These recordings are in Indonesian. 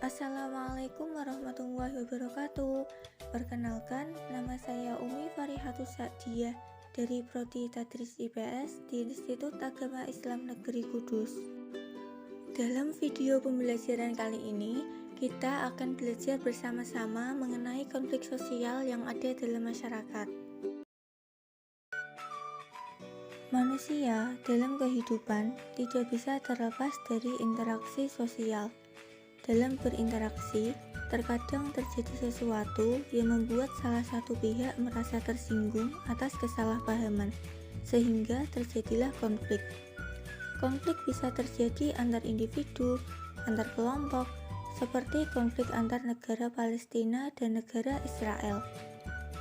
Assalamualaikum warahmatullahi wabarakatuh. Perkenalkan, nama saya Umi Farihatus Sa'diyah dari Prodi Tadris IPS di Institut Agama Islam Negeri Kudus. Dalam video pembelajaran kali ini, kita akan belajar bersama-sama mengenai konflik sosial yang ada dalam masyarakat. Manusia dalam kehidupan tidak bisa terlepas dari interaksi sosial. Dalam berinteraksi, terkadang terjadi sesuatu yang membuat salah satu pihak merasa tersinggung atas kesalahpahaman, sehingga terjadilah konflik. Konflik bisa terjadi antar individu, antar kelompok, seperti konflik antar negara Palestina dan negara Israel.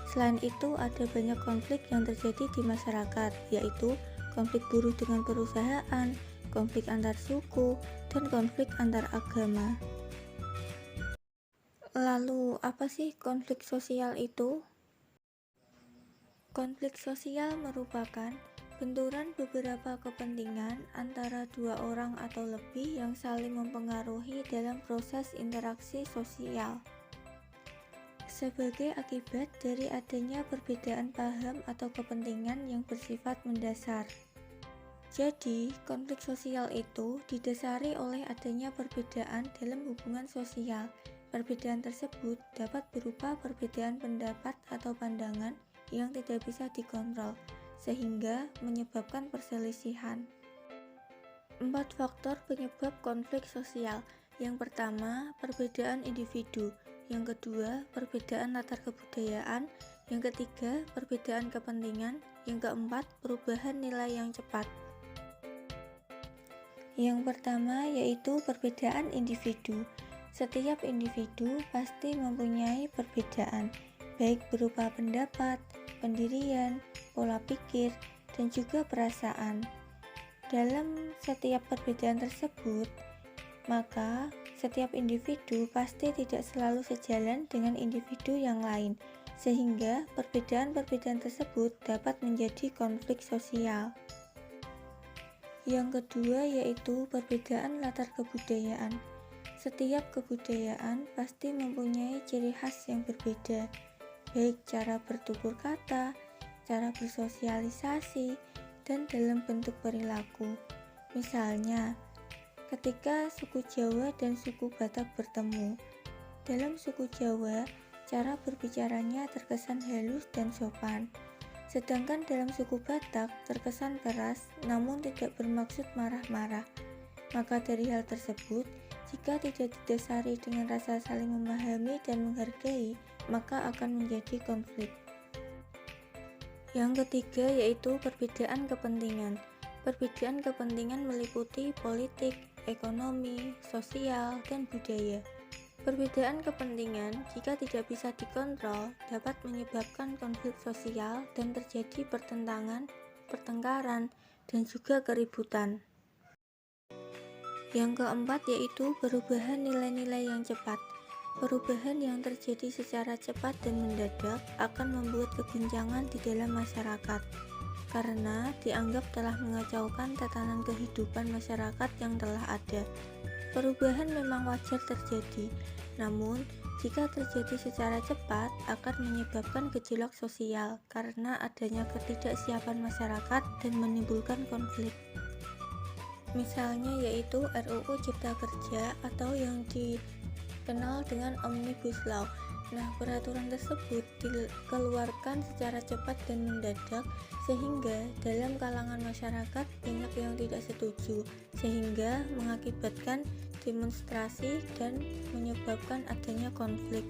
Selain itu, ada banyak konflik yang terjadi di masyarakat, yaitu konflik buruh dengan perusahaan, konflik antar suku, dan konflik antar agama. Lalu, apa sih konflik sosial itu? Konflik sosial merupakan benturan beberapa kepentingan antara dua orang atau lebih yang saling mempengaruhi dalam proses interaksi sosial. Sebagai akibat dari adanya perbedaan paham atau kepentingan yang bersifat mendasar. Jadi, konflik sosial itu didasari oleh adanya perbedaan dalam hubungan sosial. Perbedaan tersebut dapat berupa perbedaan pendapat atau pandangan yang tidak bisa dikontrol, sehingga menyebabkan perselisihan. 4 faktor penyebab konflik sosial. Yang pertama, perbedaan individu. Yang kedua, perbedaan latar kebudayaan. Yang ketiga, perbedaan kepentingan. Yang keempat, perubahan nilai yang cepat. Yang pertama yaitu perbedaan individu. Setiap individu pasti mempunyai perbedaan, baik berupa pendapat, pendirian, pola pikir, dan juga perasaan. Dalam setiap perbedaan tersebut, maka setiap individu pasti tidak selalu sejalan dengan individu yang lain, sehingga perbedaan-perbedaan tersebut dapat menjadi konflik sosial. Yang kedua yaitu perbedaan latar kebudayaan. Setiap kebudayaan pasti mempunyai ciri khas yang berbeda, baik cara bertutur kata, cara bersosialisasi, dan dalam bentuk perilaku. Misalnya, ketika suku Jawa dan suku Batak bertemu, dalam suku Jawa, cara berbicaranya terkesan halus dan sopan. Sedangkan dalam suku Batak terkesan keras namun tidak bermaksud marah-marah. Maka dari hal tersebut, jika tidak didasari dengan rasa saling memahami dan menghargai, maka akan menjadi konflik. Yang ketiga yaitu perbedaan kepentingan. Perbedaan kepentingan meliputi politik, ekonomi, sosial, dan budaya. Perbedaan kepentingan jika tidak bisa dikontrol dapat menyebabkan konflik sosial dan terjadi pertentangan, pertengkaran, dan juga keributan. Yang keempat yaitu perubahan nilai-nilai yang cepat. Perubahan yang terjadi secara cepat dan mendadak akan membuat keguncangan di dalam masyarakat, karena dianggap telah mengacaukan tatanan kehidupan masyarakat yang telah ada. Perubahan memang wajar terjadi, namun jika terjadi secara cepat akan menyebabkan gejolak sosial karena adanya ketidaksiapan masyarakat dan menimbulkan konflik. Misalnya yaitu RUU Cipta Kerja atau yang dikenal dengan Omnibus Law. Nah, peraturan tersebut dikeluarkan secara cepat dan mendadak sehingga dalam kalangan masyarakat banyak yang tidak setuju, sehingga mengakibatkan demonstrasi dan menyebabkan adanya konflik.